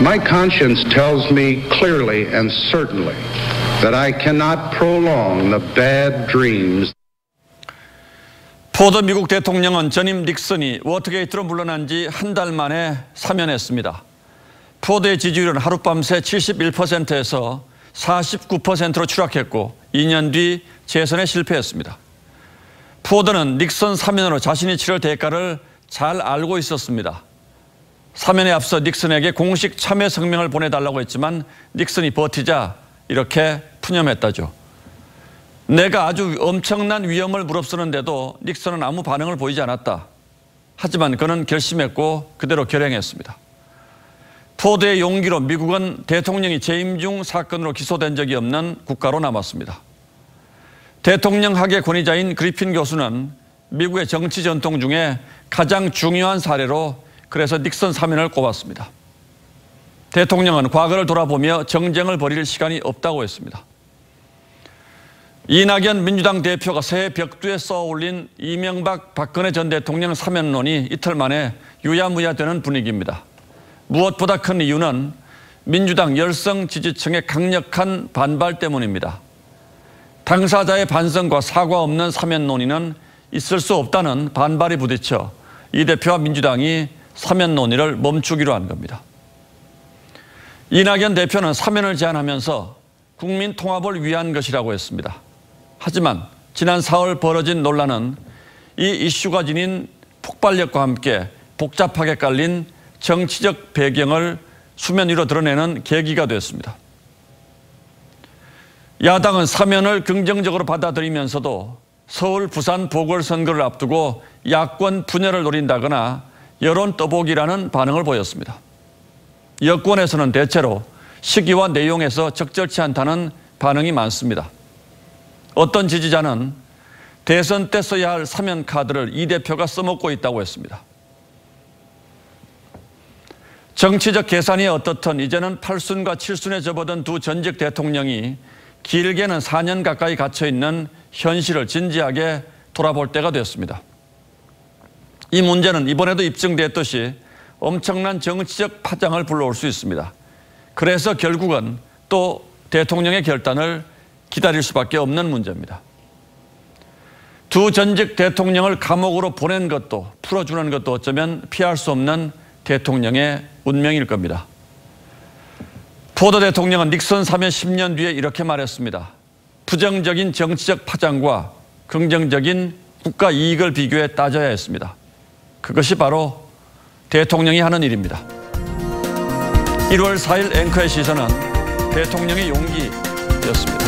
My conscience tells me clearly and certainly that I cannot prolong the bad dreams. 포드 미국 대통령은 전임 닉슨이 워터게이트로 물러난 지 한 달 만에 사면했습니다. 포드의 지지율은 하룻밤새 71%에서 49%로 추락했고 2년 뒤 재선에 실패했습니다. 포드는 닉슨 사면으로 자신이 치를 대가를 잘 알고 있었습니다. 사면에 앞서 닉슨에게 공식 참여 성명을 보내달라고 했지만 닉슨이 버티자 이렇게 푸념했다죠. 내가 아주 엄청난 위험을 무릅쓰는데도 닉슨은 아무 반응을 보이지 않았다. 하지만 그는 결심했고 그대로 결행했습니다. 포드의 용기로 미국은 대통령이 재임 중 사건으로 기소된 적이 없는 국가로 남았습니다. 대통령학의 권위자인 그리핀 교수는 미국의 정치 전통 중에 가장 중요한 사례로 그래서 닉슨 사면을 꼽았습니다. 대통령은 과거를 돌아보며 정쟁을 벌일 시간이 없다고 했습니다. 이낙연 민주당 대표가 새해 벽두에 써올린 이명박 박근혜 전 대통령 사면론이 이틀 만에 유야무야 되는 분위기입니다. 무엇보다 큰 이유는 민주당 열성 지지층의 강력한 반발 때문입니다. 당사자의 반성과 사과 없는 사면 논의는 있을 수 없다는 반발이 부딪혀 이 대표와 민주당이 사면 논의를 멈추기로 한 겁니다. 이낙연 대표는 사면을 제안하면서 국민 통합을 위한 것이라고 했습니다. 하지만 지난 4월 벌어진 논란은 이 이슈가 지닌 폭발력과 함께 복잡하게 깔린 정치적 배경을 수면 위로 드러내는 계기가 됐습니다. 야당은 사면을 긍정적으로 받아들이면서도 서울, 부산 보궐선거를 앞두고 야권 분열을 노린다거나 여론 떠보기라는 반응을 보였습니다. 여권에서는 대체로 시기와 내용에서 적절치 않다는 반응이 많습니다. 어떤 지지자는 대선 때 써야 할 사면 카드를 이 대표가 써먹고 있다고 했습니다. 정치적 계산이 어떻든 이제는 8순과 7순에 접어든 두 전직 대통령이 길게는 4년 가까이 갇혀있는 현실을 진지하게 돌아볼 때가 됐습니다. 이 문제는 이번에도 입증됐듯이 엄청난 정치적 파장을 불러올 수 있습니다. 그래서 결국은 또 대통령의 결단을 기다릴 수밖에 없는 문제입니다. 두 전직 대통령을 감옥으로 보낸 것도 풀어주는 것도 어쩌면 피할 수 없는 대통령의 운명일 겁니다. 포드 대통령은 닉슨 사면 10년 뒤에 이렇게 말했습니다. 부정적인 정치적 파장과 긍정적인 국가 이익을 비교해 따져야 했습니다. 그것이 바로 대통령이 하는 일입니다. 1월 4일 앵커의 시선은 대통령의 용기였습니다.